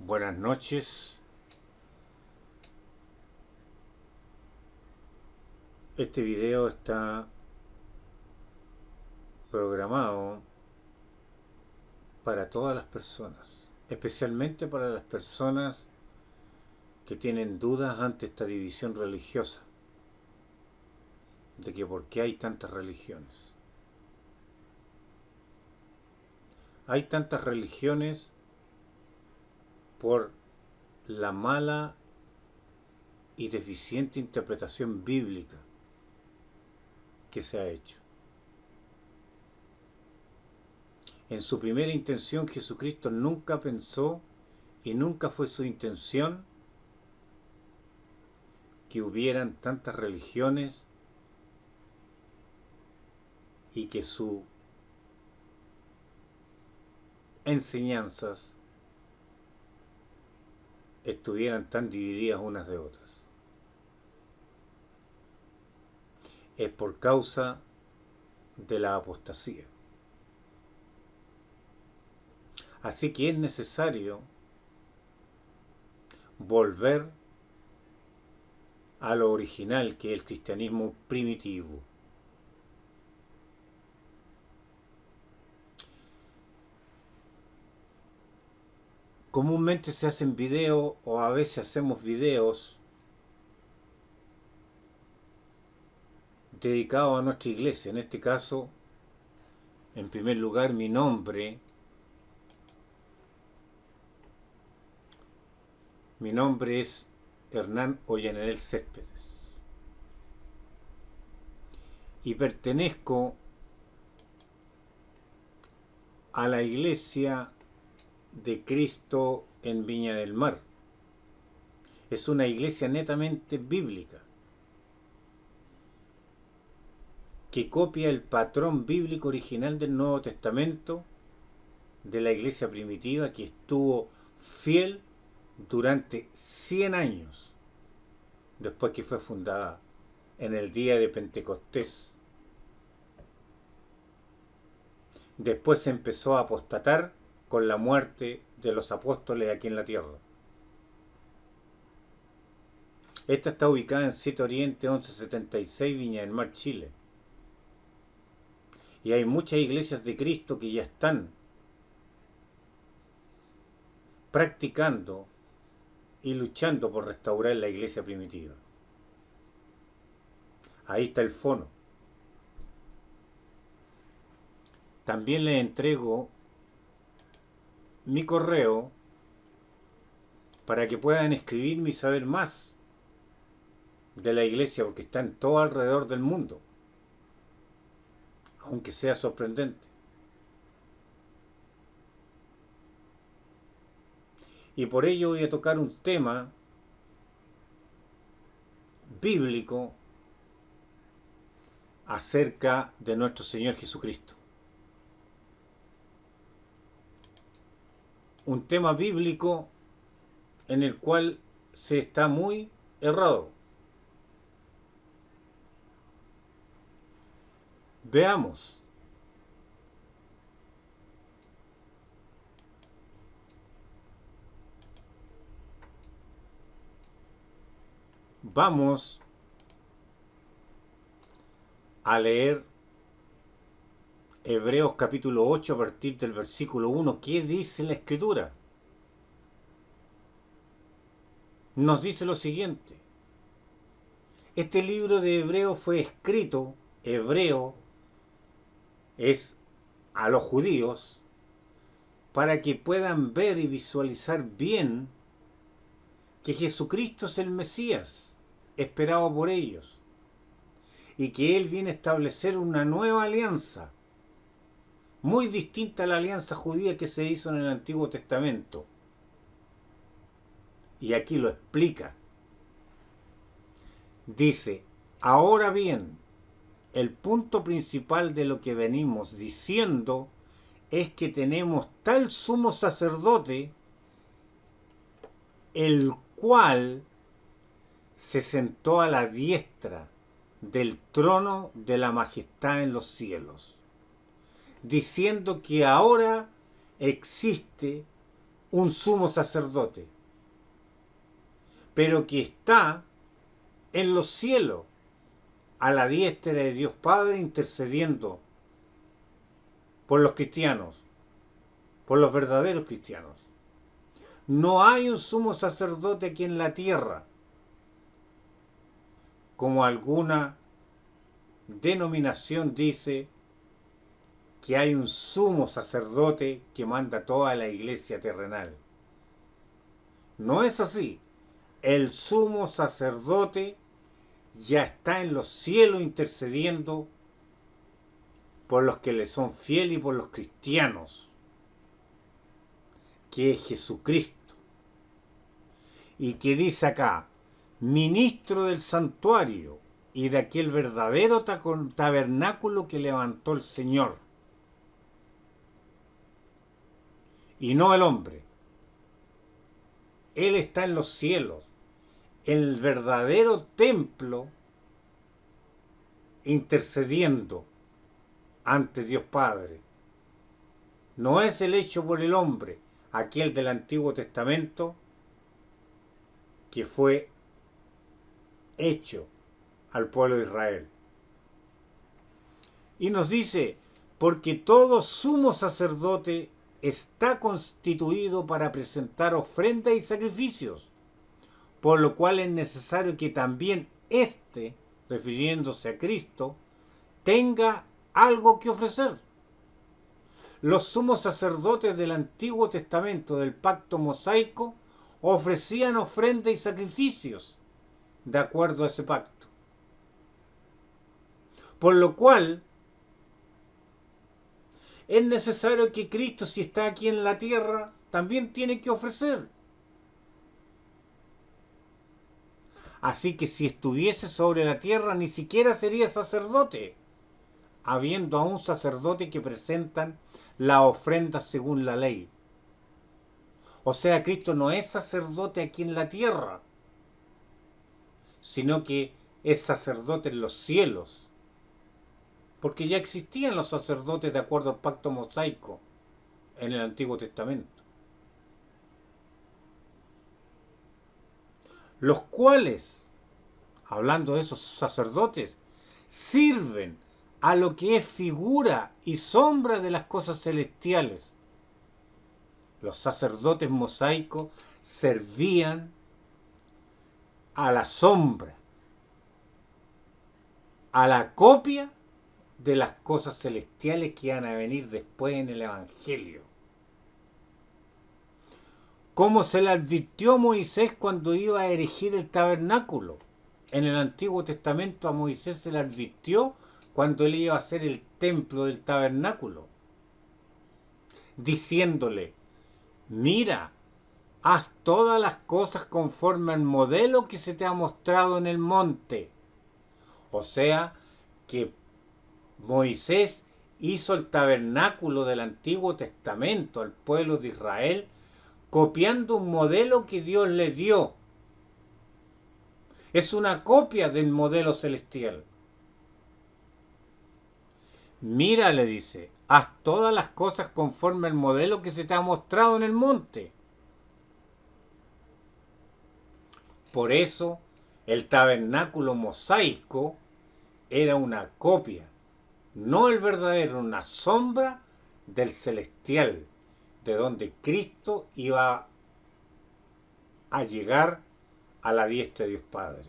Buenas noches. Este video está programado para todas las personas, especialmente para las personas que tienen dudas ante esta división religiosa, de que por qué hay tantas religiones. Hay tantas religiones por la mala y deficiente interpretación bíblica que se ha hecho. En su primera intención, Jesucristo nunca pensó y nunca fue su intención que hubieran tantas religiones y que sus enseñanzas estuvieran tan divididas unas de otras. Es por causa de la apostasía. Así que es necesario volver a lo original, que es el cristianismo primitivo. Comúnmente se hacen videos, o a veces hacemos videos dedicados a nuestra iglesia. En este caso, en primer lugar, mi nombre es Hernán Ollanedel Céspedes y pertenezco a la Iglesia de Cristo en Viña del Mar. Es una iglesia netamente bíblica, que copia el patrón bíblico original del Nuevo Testamento de la iglesia primitiva, que estuvo fiel durante 100 años después que fue fundada en el día de Pentecostés. Después se empezó a apostatar con la muerte de los apóstoles aquí en la tierra. Esta está ubicada en 7 Oriente 1176, Viña del Mar, Chile. Y hay muchas iglesias de Cristo que ya están practicando y luchando por restaurar la iglesia primitiva. Ahí está el fono. También les entrego mi correo para que puedan escribirme y saber más de la iglesia, porque está en todo alrededor del mundo, aunque sea sorprendente. Y por ello voy a tocar un tema bíblico acerca de nuestro Señor Jesucristo. Un tema bíblico en el cual se está muy errado. Veamos. Vamos a leer Hebreos capítulo 8 a partir del versículo 1. ¿Qué dice la Escritura? Nos dice lo siguiente. Este libro de Hebreos fue escrito, hebreo es a los judíos, para que puedan ver y visualizar bien que Jesucristo es el Mesías, esperado por ellos, y que Él viene a establecer una nueva alianza, muy distinta a la alianza judía que se hizo en el Antiguo Testamento. Y aquí lo explica. Dice, ahora bien, el punto principal de lo que venimos diciendo es que tenemos tal sumo sacerdote, el cual se sentó a la diestra del trono de la majestad en los cielos, diciendo que ahora existe un sumo sacerdote, pero que está en los cielos, a la diestra de Dios Padre, intercediendo por los cristianos, por los verdaderos cristianos. No hay un sumo sacerdote aquí en la tierra, como alguna denominación dice que hay un sumo sacerdote que manda toda la iglesia terrenal. No es así. El sumo sacerdote ya está en los cielos intercediendo por los que le son fieles y por los cristianos, que es Jesucristo. Y que dice acá, ministro del santuario y de aquel verdadero tabernáculo que levantó el Señor, y no el hombre. Él está en los cielos, el verdadero templo, intercediendo ante Dios Padre. No es el hecho por el hombre, aquel del Antiguo Testamento, que fue hecho al pueblo de Israel. Y nos dice, porque todo sumo sacerdote está constituido para presentar ofrendas y sacrificios, por lo cual es necesario que también éste, refiriéndose a Cristo, tenga algo que ofrecer. Los sumos sacerdotes del Antiguo Testamento, del pacto mosaico, ofrecían ofrendas y sacrificios de acuerdo a ese pacto. Por lo cual es necesario que Cristo, si está aquí en la tierra, también tiene que ofrecer. Así que si estuviese sobre la tierra, ni siquiera sería sacerdote, habiendo a un sacerdote que presentan la ofrenda según la ley. O sea, Cristo no es sacerdote aquí en la tierra, sino que es sacerdote en los cielos. Porque ya existían los sacerdotes de acuerdo al pacto mosaico en el Antiguo Testamento. Los cuales, hablando de esos sacerdotes, sirven a lo que es figura y sombra de las cosas celestiales. Los sacerdotes mosaicos servían a la sombra, a la copia de las cosas celestiales que van a venir después en el Evangelio. Como se le advirtió Moisés cuando iba a erigir el tabernáculo. En el Antiguo Testamento a Moisés se le advirtió cuando él iba a hacer el templo del tabernáculo, diciéndole, mira, haz todas las cosas conforme al modelo que se te ha mostrado en el monte. O sea, que Moisés hizo el tabernáculo del Antiguo Testamento al pueblo de Israel, copiando un modelo que Dios le dio. Es una copia del modelo celestial. Mira, le dice, haz todas las cosas conforme al modelo que se te ha mostrado en el monte. Por eso, el tabernáculo mosaico era una copia, no el verdadero, una sombra del celestial, de donde Cristo iba a llegar a la diestra de Dios Padre.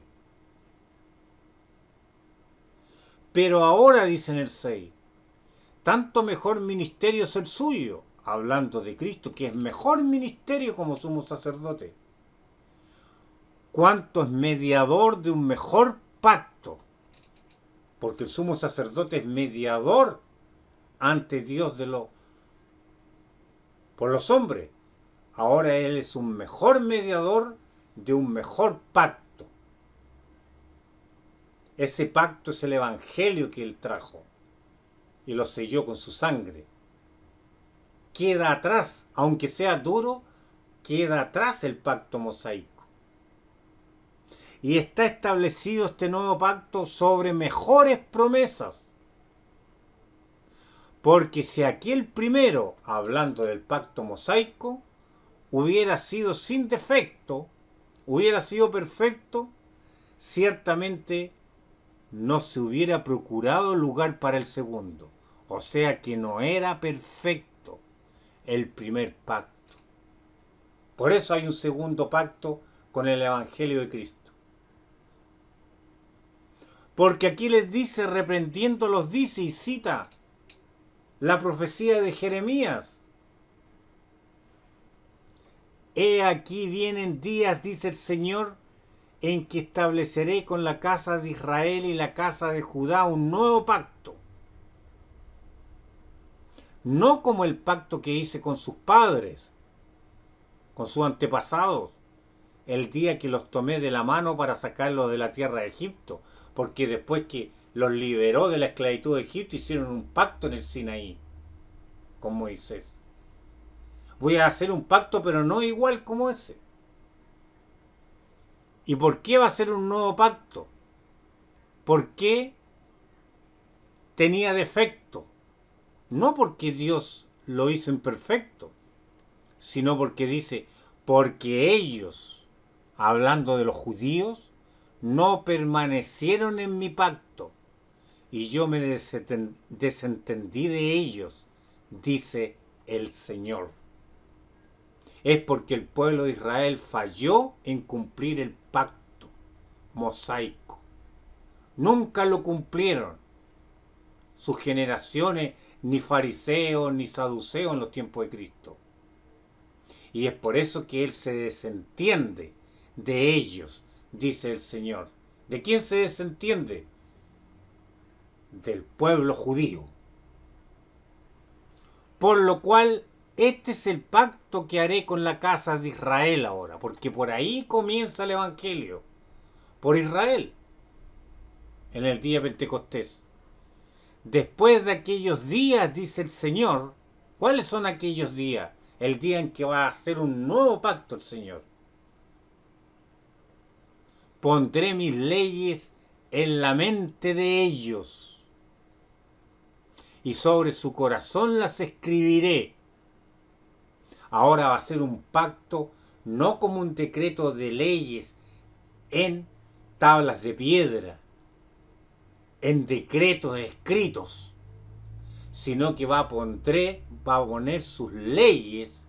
Pero ahora, dice en el 6, tanto mejor ministerio es el suyo, hablando de Cristo, que es mejor ministerio como sumo sacerdote, cuanto es mediador de un mejor pacto, porque el sumo sacerdote es mediador ante Dios por los hombres. Ahora él es un mejor mediador de un mejor pacto. Ese pacto es el evangelio que él trajo y lo selló con su sangre. Queda atrás, aunque sea duro, queda atrás el pacto mosaico. Y está establecido este nuevo pacto sobre mejores promesas. Porque si aquel primero, hablando del pacto mosaico, hubiera sido sin defecto, hubiera sido perfecto, ciertamente no se hubiera procurado lugar para el segundo. O sea que no era perfecto el primer pacto. Por eso hay un segundo pacto con el Evangelio de Cristo. Porque aquí les dice, reprendiéndolos dice y cita la profecía de Jeremías. He aquí vienen días, dice el Señor, en que estableceré con la casa de Israel y la casa de Judá un nuevo pacto. No como el pacto que hice con sus padres, con sus antepasados, el día que los tomé de la mano para sacarlos de la tierra de Egipto, porque después que los liberó de la esclavitud de Egipto hicieron un pacto en el Sinaí con Moisés. Voy a hacer un pacto pero no igual como ese. ¿Y por qué va a ser un nuevo pacto? ¿Por qué tenía defecto? No porque Dios lo hizo imperfecto, sino porque dice, porque ellos, hablando de los judíos, no permanecieron en mi pacto, y yo me desentendí de ellos, dice el Señor. Es porque el pueblo de Israel falló en cumplir el pacto mosaico. Nunca lo cumplieron sus generaciones, ni fariseos, ni saduceos en los tiempos de Cristo. Y es por eso que Él se desentiende de ellos, dice el Señor. ¿De quién se desentiende? Del pueblo judío. Por lo cual, este es el pacto que haré con la casa de Israel ahora, porque por ahí comienza el Evangelio, por Israel, en el día de Pentecostés. Después de aquellos días, dice el Señor, ¿cuáles son aquellos días? El día en que va a hacer un nuevo pacto el Señor. Pondré mis leyes en la mente de ellos, y sobre su corazón las escribiré. Ahora va a ser un pacto, no como un decreto de leyes en tablas de piedra, en decretos escritos, sino que va a poner sus leyes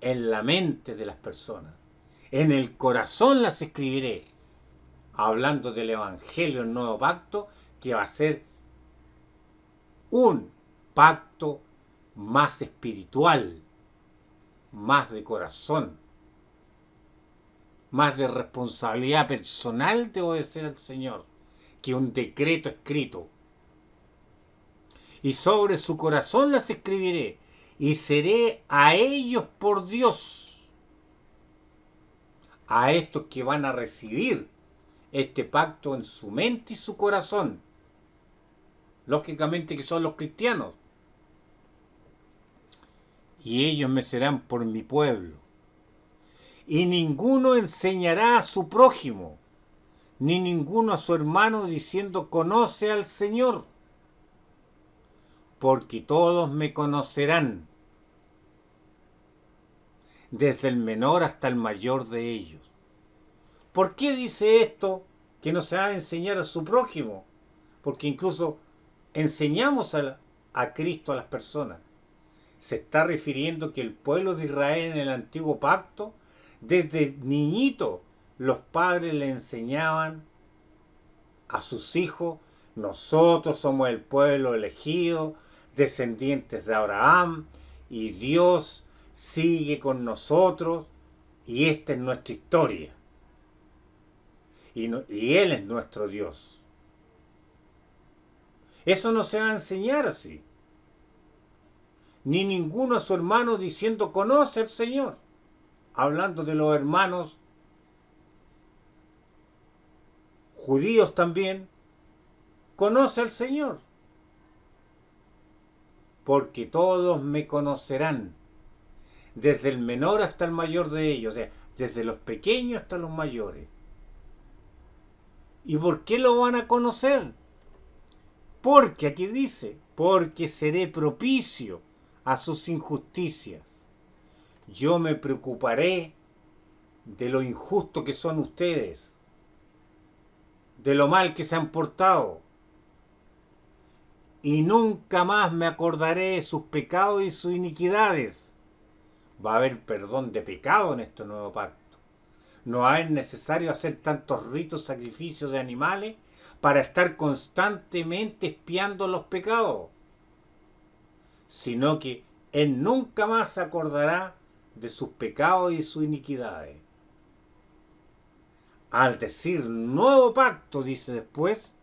en la mente de las personas. En el corazón las escribiré, hablando del Evangelio, el nuevo pacto, que va a ser un pacto más espiritual, más de corazón, más de responsabilidad personal de obedecer al Señor, que un decreto escrito. Y sobre su corazón las escribiré, y seré a ellos por Dios, a estos que van a recibir este pacto en su mente y su corazón, lógicamente que son los cristianos, y ellos me serán por mi pueblo. Y ninguno enseñará a su prójimo, ni ninguno a su hermano diciendo conoce al Señor, porque todos me conocerán, desde el menor hasta el mayor de ellos. ¿Por qué dice esto? Que no se va a enseñar a su prójimo, porque incluso enseñamos a Cristo a las personas. Se está refiriendo que el pueblo de Israel en el antiguo pacto, desde niñito, los padres le enseñaban a sus hijos, nosotros somos el pueblo elegido, descendientes de Abraham, y Dios sigue con nosotros, y esta es nuestra historia. Y Él es nuestro Dios. Eso no se va a enseñar así. Ni ninguno a su hermano diciendo conoce al Señor. Hablando de los hermanos judíos también, conoce al Señor. Porque todos me conocerán, desde el menor hasta el mayor de ellos, o sea, desde los pequeños hasta los mayores. ¿Y por qué lo van a conocer? Porque aquí dice, porque seré propicio a sus injusticias. Yo me preocuparé de lo injusto que son ustedes, de lo mal que se han portado, y nunca más me acordaré de sus pecados y sus iniquidades. Va a haber perdón de pecado en este nuevo pacto. No es necesario hacer tantos ritos, sacrificios de animales para estar constantemente expiando los pecados, sino que Él nunca más se acordará de sus pecados y sus iniquidades. Al decir nuevo pacto, dice después,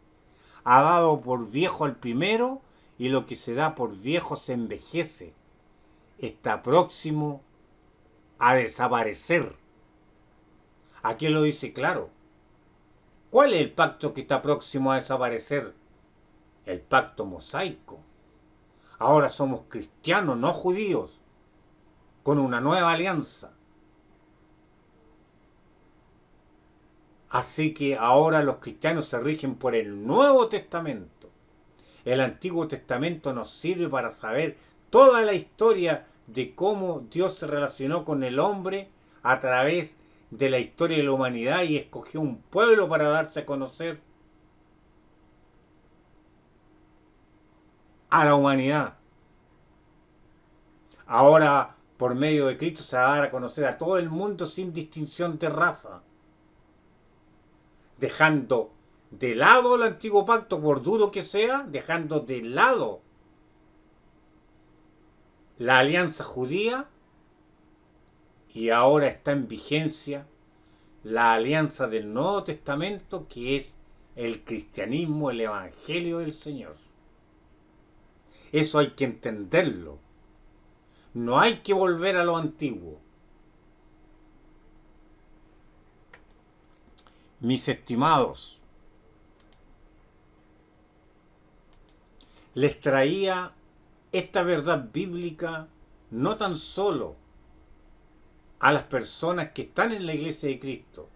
ha dado por viejo al primero, y lo que se da por viejo se envejece. Está próximo a desaparecer. Aquí lo dice claro. ¿Cuál es el pacto que está próximo a desaparecer? El pacto mosaico. Ahora somos cristianos, no judíos, con una nueva alianza. Así que ahora los cristianos se rigen por el Nuevo Testamento. El Antiguo Testamento nos sirve para saber toda la historia de cómo Dios se relacionó con el hombre a través de la historia de la humanidad y escogió un pueblo para darse a conocer a la humanidad. Ahora, por medio de Cristo, se va a dar a conocer a todo el mundo sin distinción de raza, dejando de lado el antiguo pacto, por duro que sea, dejando de lado la alianza judía, y ahora está en vigencia la alianza del Nuevo Testamento, que es el cristianismo, el evangelio del Señor. Eso hay que entenderlo. No hay que volver a lo antiguo. Mis estimados, les traía esta verdad bíblica no tan solo a las personas que están en la iglesia de Cristo,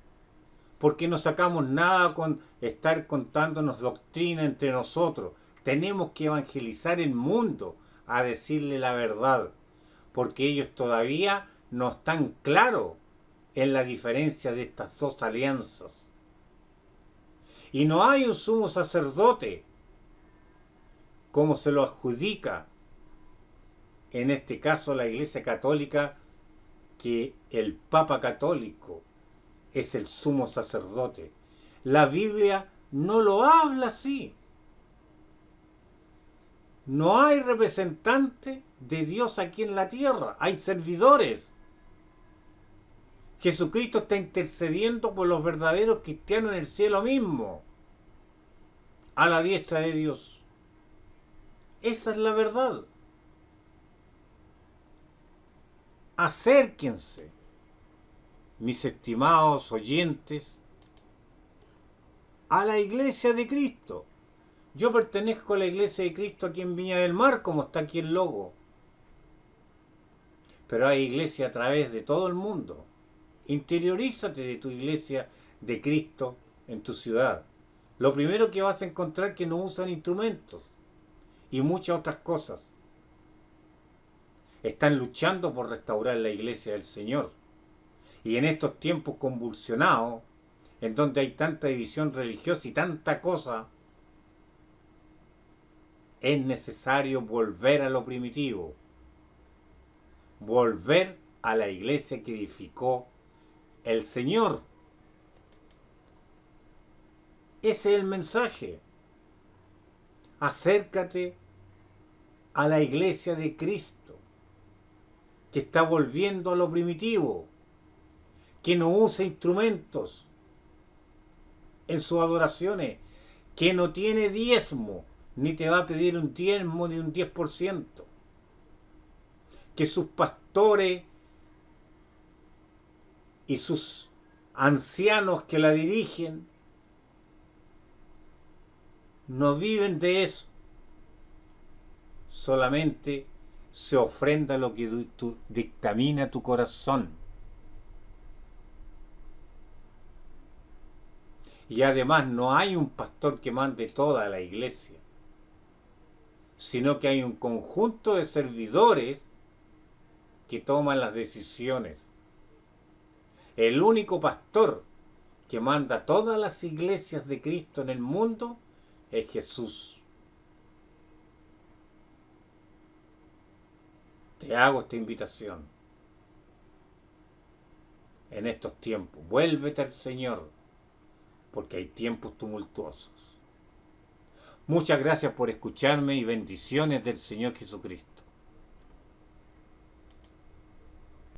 porque no sacamos nada con estar contándonos doctrina entre nosotros. Tenemos que evangelizar el mundo a decirle la verdad, porque ellos todavía no están claros en la diferencia de estas dos alianzas. Y no hay un sumo sacerdote, como se lo adjudica en este caso la Iglesia Católica, que el Papa Católico es el sumo sacerdote. La Biblia no lo habla así. No hay representante de Dios aquí en la tierra, hay servidores. Jesucristo está intercediendo por los verdaderos cristianos en el cielo mismo, a la diestra de Dios. Esa es la verdad. Acérquense, mis estimados oyentes, a la iglesia de Cristo. Yo pertenezco a la iglesia de Cristo aquí en Viña del Mar, como está aquí el logo. Pero hay iglesia a través de todo el mundo. Interiorízate de tu iglesia de Cristo en tu ciudad. Lo primero que vas a encontrar es que no usan instrumentos y muchas otras cosas. Están luchando por restaurar la iglesia del Señor. Y en estos tiempos convulsionados, en donde hay tanta división religiosa y tanta cosa, es necesario volver a lo primitivo. Volver a la iglesia que edificó el Señor. Ese es el mensaje. Acércate a la iglesia de Cristo, que está volviendo a lo primitivo, que no usa instrumentos en sus adoraciones, que no tiene diezmo, ni te va a pedir un diezmo de un 10%, que sus pastores y sus ancianos que la dirigen no viven de eso, solamente se ofrenda lo que dictamina tu corazón. Y además no hay un pastor que mande toda la iglesia, sino que hay un conjunto de servidores que toma las decisiones. El único pastor que manda todas las iglesias de Cristo en el mundo es Jesús. Te hago esta invitación en estos tiempos. Vuélvete al Señor, porque hay tiempos tumultuosos. Muchas gracias por escucharme y bendiciones del Señor Jesucristo.